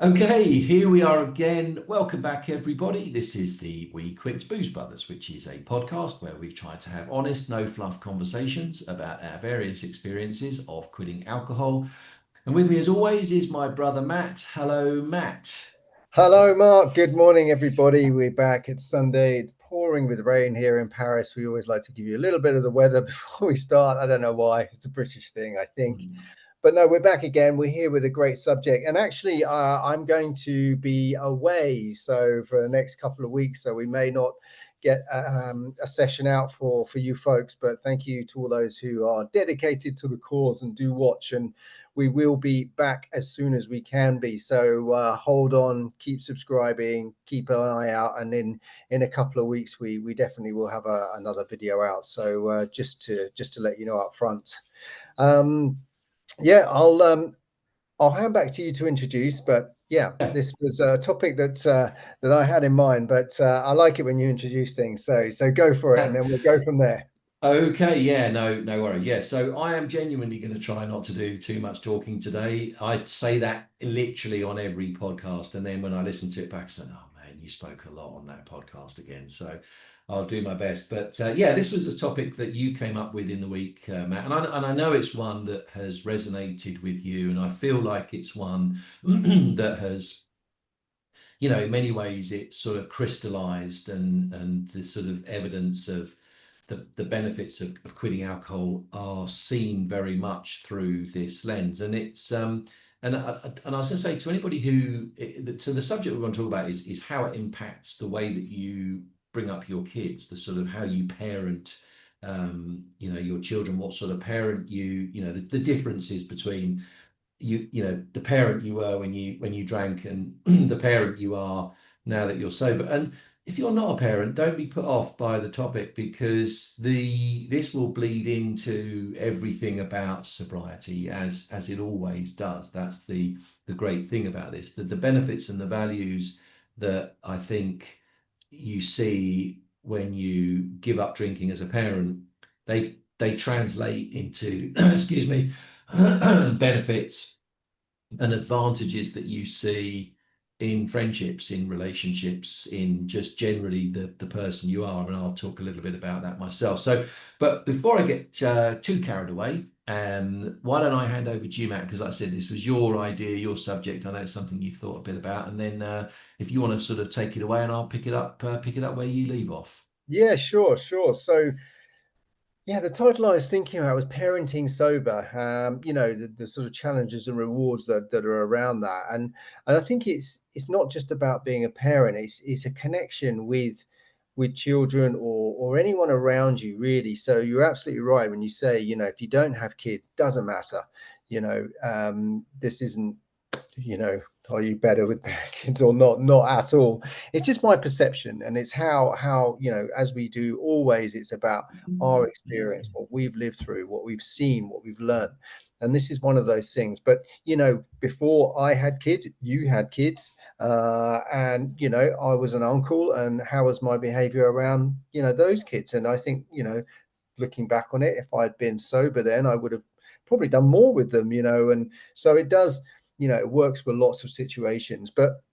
Okay, here we are again. Welcome back, everybody. This is the We Quit Booze Brothers, which is a podcast where we try to have honest, no fluff conversations about our various experiences of quitting alcohol. And with me, as always, is my brother Matt. Hello, Matt. Hello, Mark. Good morning, everybody. We're back. It's Sunday. It's pouring with rain here in Paris. We always like to give you a little bit of the weather before we start. I don't know why. It's a British thing, I think. But no, we're back again. We're here with a great subject. And actually, I'm going to be away. So for the next couple of weeks, so we may not get a session out for you folks. But thank you to all those who are dedicated to the cause and do watch. And we will be back as soon as we can be. So hold on, keep subscribing, keep an eye out. And in a couple of weeks, we definitely will have another video out. So just to let you know up front. Yeah, I'll hand back to you to introduce, but yeah, Yeah. this was a topic that I had in mind, but I like it when you introduce things. So go for it, and then we'll go from there. Okay, yeah, no worries. Yeah, so I am genuinely going to try not to do too much talking today. I say that literally on every podcast, and then when I listen to it back, I say, "Oh man, you spoke a lot on that podcast again." So I'll do my best. But yeah, this was a topic that you came up with in the week, Matt, and I know it's one that has resonated with you, and I feel like it's one that has, in many ways, it's sort of crystallized and the sort of evidence of the benefits of quitting alcohol are seen very much through this lens. And it's and I was going to say to anybody so the subject we want to talk about is how it impacts the way that you bring up your kids, the sort of how you parent your children, what sort of parent the differences between the parent you were when you drank and the parent you are now that you're sober. And if you're not a parent, don't be put off by the topic, because this will bleed into everything about sobriety, as it always does. That's the great thing about this, that the benefits and the values that I think you see when you give up drinking as a parent, they translate into excuse me, benefits and advantages that you see in friendships, in relationships, in just generally the person you are. And I'll talk a little bit about that myself. So, but before I get too carried away, why don't I hand over to you, Matt? Because I said this was your idea, your subject. I know it's something you thought a bit about, and then if you want to sort of take it away, and I'll pick it up where you leave off. Yeah, sure. So yeah, the title I was thinking about was parenting sober. The sort of challenges and rewards that are around that, and I think it's not just about being a parent. It's a connection with children or anyone around you, really. So you're absolutely right when you say, if you don't have kids, doesn't matter. This isn't, you know, are you better with kids or not? Not at all. It's just my perception, and it's how as we do always, it's about our experience, what we've lived through, what we've seen, what we've learned. And this is one of those things. But before I had kids, you had kids, and I was an uncle, and how was my behavior around those kids? And I think looking back on it, if I'd been sober then, I would have probably done more with them, and so it does, it works with lots of situations. But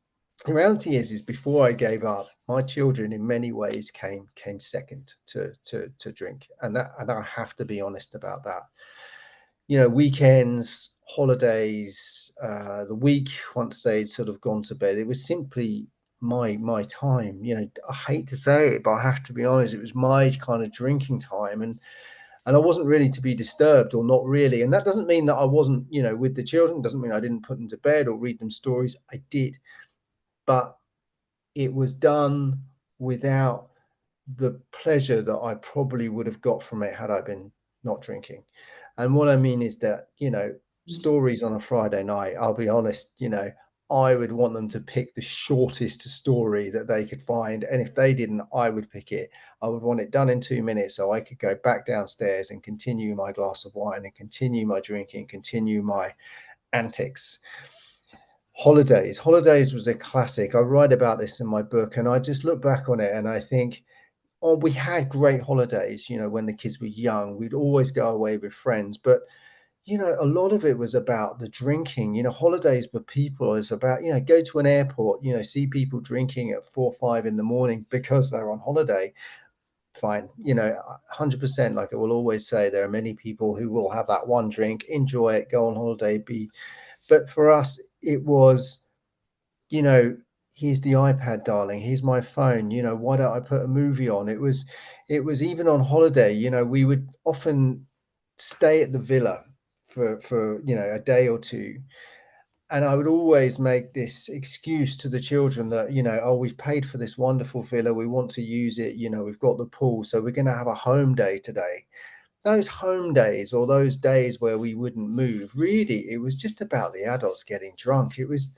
the reality is before I gave up, my children in many ways came second to drink, and I have to be honest about that. Weekends, holidays, the week, once they'd sort of gone to bed, it was simply my time. I hate to say it, but I have to be honest, it was my kind of drinking time, and I wasn't really to be disturbed, or not really. And that doesn't mean that I wasn't, with the children. Doesn't mean I didn't put them to bed or read them stories. I did, but it was done without the pleasure that I probably would have got from it had I been not drinking. And what I mean is that, stories on a Friday night, I'll be honest, I would want them to pick the shortest story that they could find. And if they didn't, I would pick it. I would want it done in 2 minutes so I could go back downstairs and continue my glass of wine and continue my drinking, continue my antics. Holidays was a classic. I write about this in my book, and I just look back on it and I think, oh, we had great holidays, when the kids were young. We'd always go away with friends, but a lot of it was about the drinking. Holidays for people is about, go to an airport, see people drinking at 4 or 5 in the morning because they're on holiday. Fine, 100%. Like I will always say, there are many people who will have that one drink, enjoy it, go on holiday, but for us, it was, you know, here's the iPad, darling. Here's my phone. Why don't I put a movie on? It was even on holiday. We would often stay at the villa for a day or two, and I would always make this excuse to the children that, oh, we've paid for this wonderful villa. We want to use it. We've got the pool, so we're going to have a home day today. Those home days, or those days where we wouldn't move, really, it was just about the adults getting drunk. It was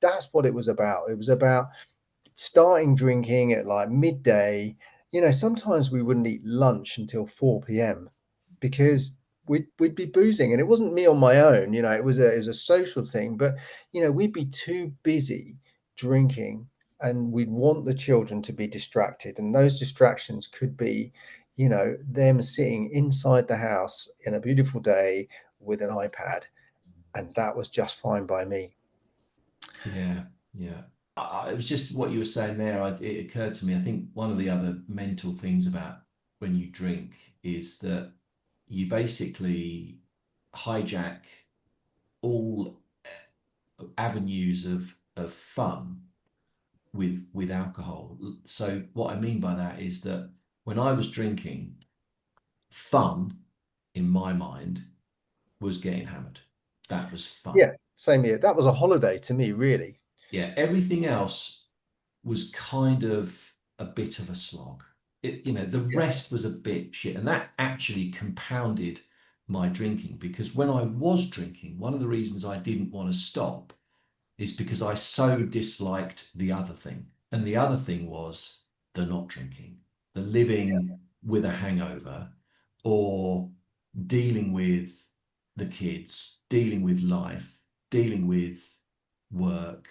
that's what it was about. It was about starting drinking at like midday. Sometimes we wouldn't eat lunch until 4 p.m. because we'd be boozing, and it wasn't me on my own. It was a social thing, but we'd be too busy drinking, and we'd want the children to be distracted, and those distractions could be them sitting inside the house in a beautiful day with an iPad, and that was just fine by me. Yeah, yeah. It was just what you were saying there. It occurred to me. I think one of the other mental things about when you drink is that you basically hijack all avenues of fun with alcohol. So what I mean by that is that when I was drinking, fun in my mind was getting hammered. That was fun. Yeah, same here. That was a holiday to me, really. Yeah, everything else was kind of a bit of a slog. The Yeah. rest was a bit shit, and that actually compounded my drinking because when I was drinking, one of the reasons I didn't want to stop is because I so disliked the other thing. And the other thing was the not drinking, the living with a hangover, or dealing with the kids, dealing with life, dealing with work.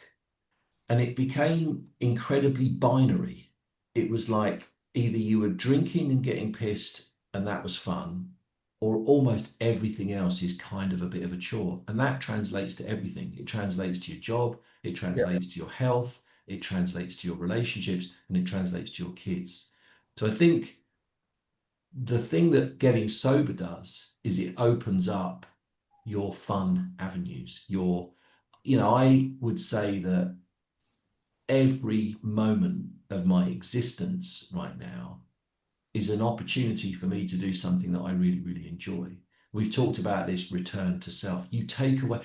And it became incredibly binary. It was like either you were drinking and getting pissed, and that was fun, or almost everything else is kind of a bit of a chore. And that translates to everything. It translates to your job, it Yeah. translates to your health, it translates to your relationships, and it translates to your kids. So I think the thing that getting sober does is it opens up your fun avenues. I would say that every moment of my existence right now is an opportunity for me to do something that I really, really enjoy. We've talked about this return to self. You take away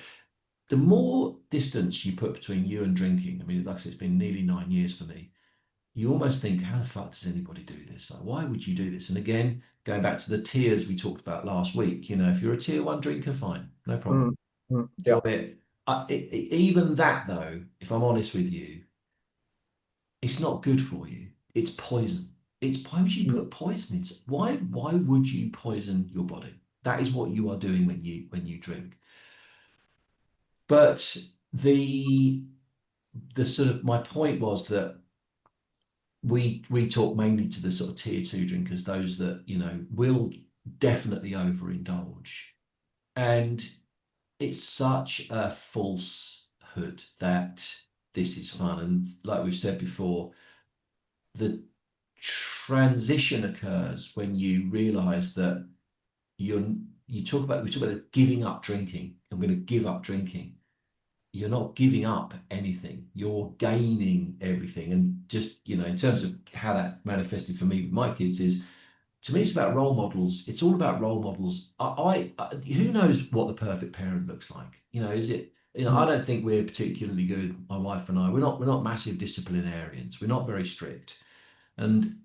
the more distance you put between you and drinking. I mean, like I said, it's been nearly 9 years for me. You almost think, how the fuck does anybody do this? Like, why would you do this? And again, going back to the tiers we talked about last week, if you're a tier one drinker, fine, no problem. Mm, Enjoy yeah. it. Even that, though, if I'm honest with you, it's not good for you. It's poison. It's why would you Mm, put poison in? Why would you poison your body? That is what you are doing when you drink. But the the sort of my point was that we talk mainly to the sort of tier two drinkers, those that will definitely overindulge, and it's such a falsehood that this is fun. And like we've said before, the transition occurs when you realize that you're we talk about the giving up drinking. I'm going to give up drinking. You're not giving up anything. You're gaining everything. And just in terms of how that manifested for me with my kids is, to me, it's about role models. It's all about role models. Who knows what the perfect parent looks like? Is it? I mm, don't think we're particularly good. My wife and I, we're not massive disciplinarians. We're not very strict, and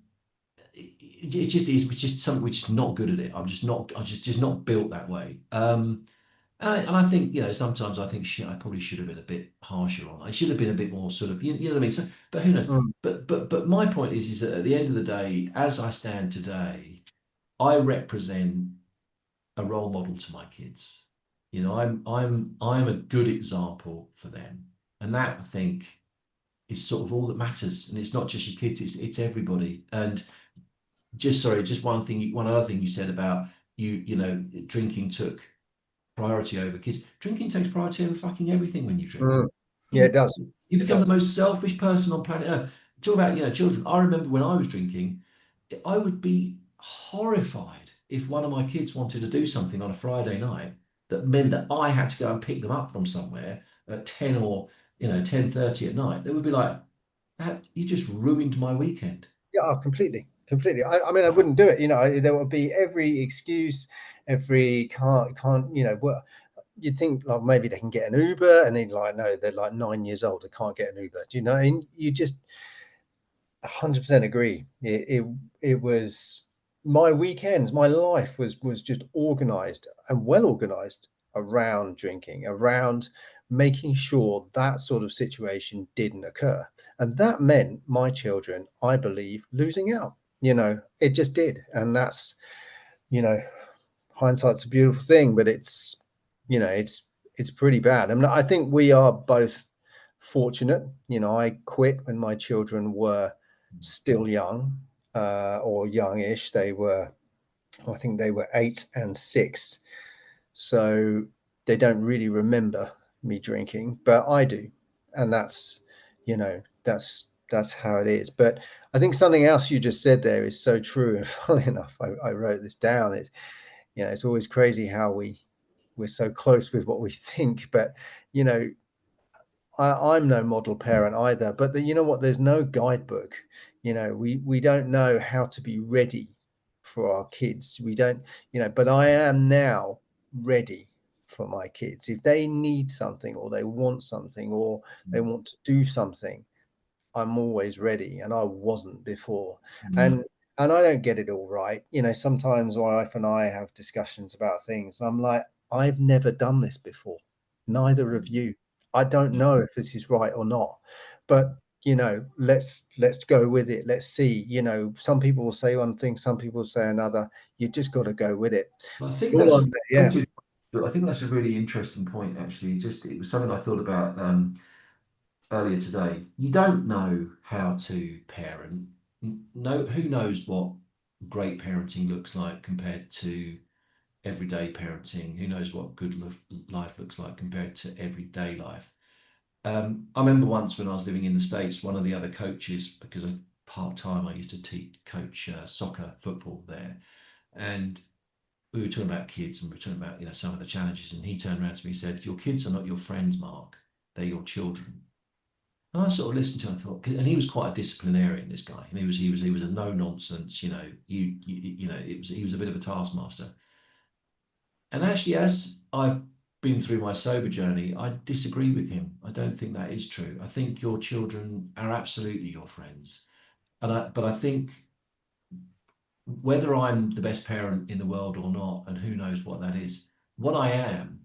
it's just something we're just not good at it. I'm just not built that way. And I think sometimes I think shit. I probably should have been a bit harsher on. I should have been a bit more sort of you know what I mean. So, but who knows? mm, But my point is that at the end of the day, as I stand today, I represent a role model to my kids. I'm a good example for them, and that I think is sort of all that matters. And it's not just your kids; it's everybody. And just sorry, just one other thing you said about drinking took priority over kids. Drinking takes priority over fucking everything when you drink. Mm. Yeah, You, it does. you It become the does. most selfish person on planet Earth. Talk about, children. I remember when I was drinking, I would be horrified if one of my kids wanted to do something on a Friday night that meant that I had to go and pick them up from somewhere at 10 or 10:30 at night. They would be like, that you just ruined my weekend. Yeah, oh, completely, completely. I mean, I wouldn't do it. There would be every excuse, every can't. What you'd think, like maybe they can get an Uber, and then like no, they're like 9 years old, they can't get an Uber. Do you know? And you just 100% agree. It was my weekends, my life was just organized and well organized around drinking, around making sure that sort of situation didn't occur. And that meant my children, I believe, losing out. It just did. And that's, you know, hindsight's a beautiful thing, but it's pretty bad. I mean, I think we are both fortunate. I quit when my children were still young, or youngish. I think they were 8 and 6, so they don't really remember me drinking, but I do, and that's how it is. But I think something else you just said there is so true, and funny enough, I wrote this down. It's always crazy how we're so close with what we think, but you know I'm no model parent either, but you know what, there's no guidebook. We don't know how to be ready for our kids. We don't, but I am now ready for my kids. If they need something, or they want something, or they Mm. want to do something, I'm always ready, and I wasn't before. No. And I don't get it all right. Sometimes my wife and I have discussions about things. And I'm like, I've never done this before. Neither of you. I don't know if this is right or not. But let's go with it. Let's see. Some people will say one thing, some people will say another. You just got to go with it. I think All that's on, yeah. I think that's a really interesting point. Actually, just it was something I thought about earlier today. You don't know how to parent. No, who knows what great parenting looks like compared to everyday parenting? Who knows what good life looks like compared to everyday life? I remember once when I was living in the States, one of the other coaches, because I part time, I used to coach soccer, football there, and we were talking about kids and we were talking about some of the challenges, and he turned around to me and said, "Your kids are not your friends, Mark. They're your children." And I sort of listened to him and thought, and he was quite a disciplinarian, this guy, and he was a no nonsense, he was a bit of a taskmaster. And actually, as I've been through my sober journey, I disagree with him. I don't think that is true. I think your children are absolutely your friends. But I think whether I'm the best parent in the world or not, and who knows what that is, what I am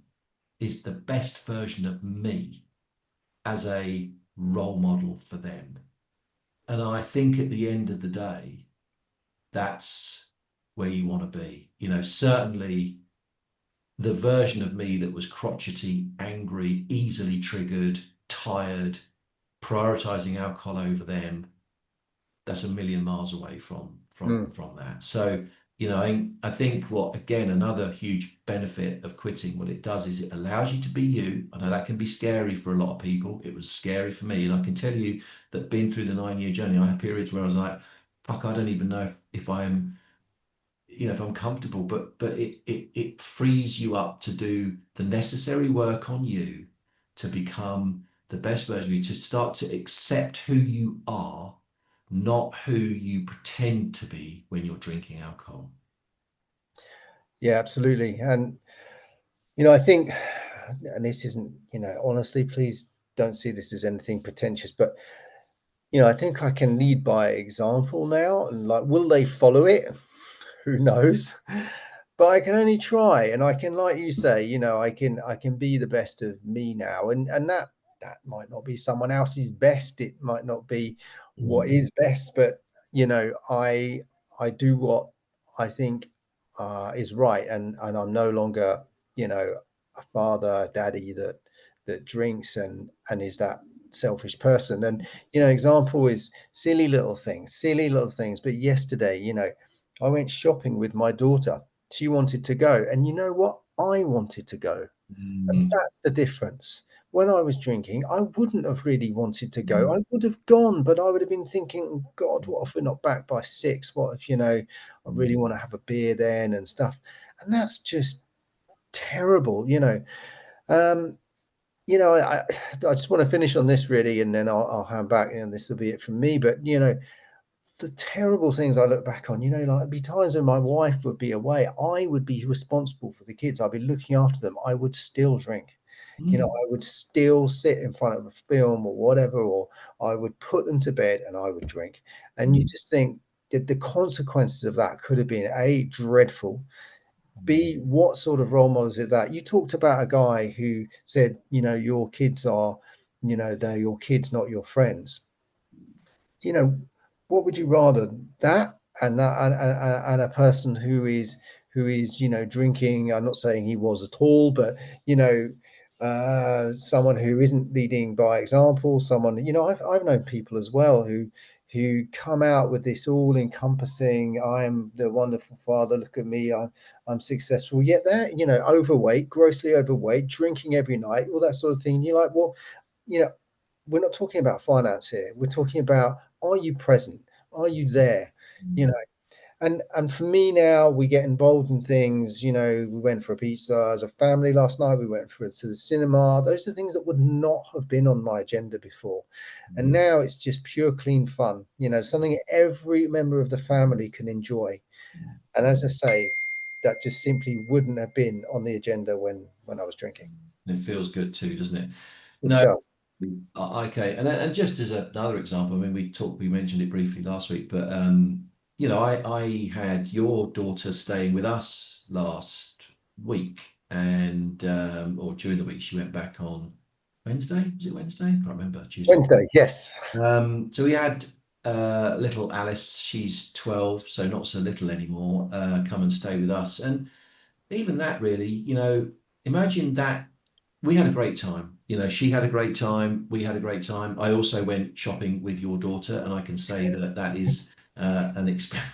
is the best version of me as a role model for them. And I think at the end of the day, that's where you want to be. Certainly the version of me that was crotchety, angry, easily triggered, tired, prioritizing alcohol over them, that's a million miles away Mm. from that. So, I think what, again, another huge benefit of quitting, what it does is it allows you to be you. I know that can be scary for a lot of people. It was scary for me. And I can tell you that being through the 9-year journey, I had periods where I was like, fuck, I don't even know if I'm if I'm comfortable, but it frees you up to do the necessary work on you to become the best version of you, to start to accept who you are, not who you pretend to be when you're drinking alcohol. Yeah, absolutely. And I think, and this isn't, honestly, please don't see this as anything pretentious, but I think I can lead by example now. And like, will they follow it? Who knows? But I can only try, and I can, like you say, I can be the best of me now, and that might not be someone else's best. It might not be what Mm. is best, but I do what I think is right, and I'm no longer a father, daddy that drinks and is that selfish person. And example is silly little things. But yesterday, I went shopping with my daughter. She wanted to go. And you know what? I wanted to go. And Mm, that's the difference. When I was drinking, I wouldn't have really wanted to go. mm, I would have gone, but I would have been thinking, God, what if we're not back by 6? What if, I really mm, want to have a beer then and stuff. And that's just terrible. Um, I just want to finish on this really, and then I'll hand back, and this will be it from me. But the terrible things I look back on, like there'd be times when my wife would be away, I would be responsible for the kids, I'd be looking after them, I would still drink. mm, I would still sit in front of a film or whatever, or I would put them to bed and I would drink. And you mm, just think that the consequences of that could have been A, dreadful, B, what sort of role models is that? You talked about a guy who said, your kids are, they're your kids, not your friends. you know, what would you rather, that and and a person who is drinking? I'm not saying he was at all, but someone who isn't leading by example. Someone I've known people as well who come out with this all encompassing. I am the wonderful father. Look at me. I'm successful. Yet they're overweight, grossly overweight, drinking every night, all that sort of thing. And you're like, well, you know we're not talking about finance here. We're talking about, are you present? Are you there? You mm, know, and for me now, we get involved in things. We went for a pizza as a family last night. We went to the cinema. Those are things that would not have been on my agenda before, and now it's just pure, clean fun. Something every member of the family can enjoy. And as I say, that just simply wouldn't have been on the agenda when I was drinking. It feels good too, doesn't it? It No, does. okay. And just as another example, I mean, we mentioned it briefly last week, but I had your daughter staying with us last week, and or during the week, she went back on Wednesday. Was it Wednesday? I can't remember. Tuesday. Wednesday, yes. So we had little Alice. She's 12, so not so little anymore. Come and stay with us, and even that really, imagine that we had a great time. She had a great time. We had a great time. I also went shopping with your daughter, and I can say that that is an experience.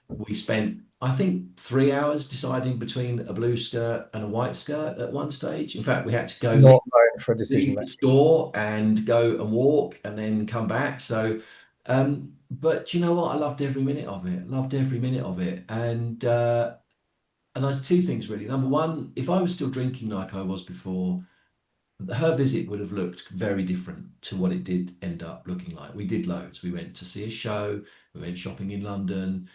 We spent, I think, 3 hours deciding between a blue skirt and a white skirt at one stage. In fact, we had to go Not known for decision leave the making. store and go and walk and then come back. So, but you know what? I loved every minute of it. Loved every minute of it, and there's two things really. Number one, if I was still drinking like I was before, her visit would have looked very different to what it did end up looking like. We did loads. We went to see a show. We went shopping in London.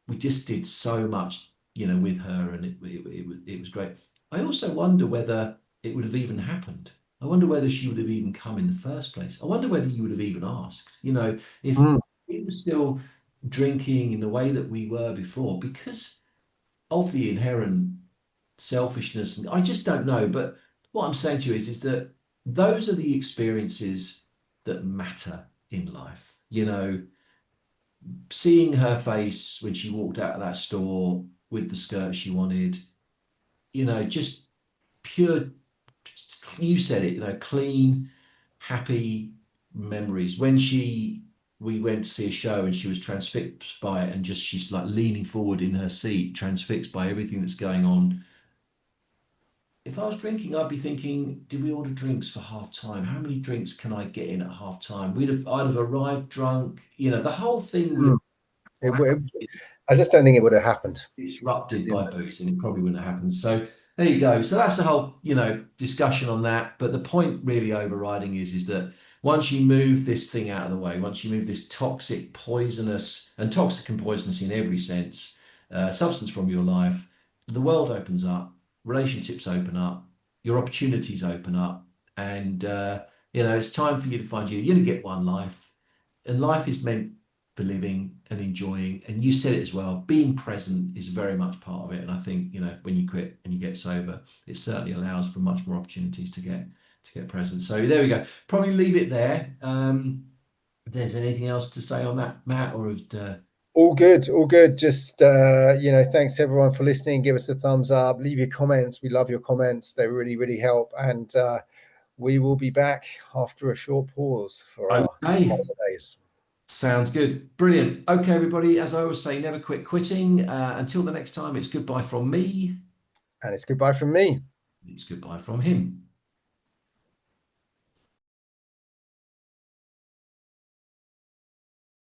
We just did so much, with her, and it was great. I also wonder whether it would have even happened. I wonder whether she would have even come in the first place. I wonder whether you would have even asked. If Mm, we were still drinking in the way that we were before, because of the inherent selfishness. And I just don't know. But what I'm saying to you is that those are the experiences that matter in life. Seeing her face when she walked out of that store with the skirt she wanted, just pure, you said it, clean, happy memories. We went to see a show and she was transfixed by it, and just she's like leaning forward in her seat, transfixed by everything that's going on. If I was drinking, I'd be thinking, did we order drinks for half time? How many drinks can I get in at half time? I'd have arrived drunk. The whole thing would have mm. It, crashed, I just don't think it would have happened. disrupted by booze, and it probably wouldn't have happened. So there you go. So that's the whole, discussion on that. But the point really overriding is that once you move this thing out of the way, once you move this toxic, poisonous, and toxic and poisonous in every sense, substance from your life, the world opens up, relationships open up, your opportunities open up, and it's time for you to find you. You only get one life, and life is meant for living and enjoying. And you said it as well, being present is very much part of it. And I think, when you quit and you get sober, it certainly allows for much more opportunities to get present. So there we go. Probably leave it there. If there's anything else to say on that, Matt, or All good, all good. Just thanks everyone for listening. Give us a thumbs up, leave your comments. We love your comments. They really, really help. And we will be back after a short pause for our okay. holidays. Sounds good. Brilliant. Okay, everybody. As I always say, never quit quitting. Until the next time, it's goodbye from me. And it's goodbye from me. It's goodbye from him.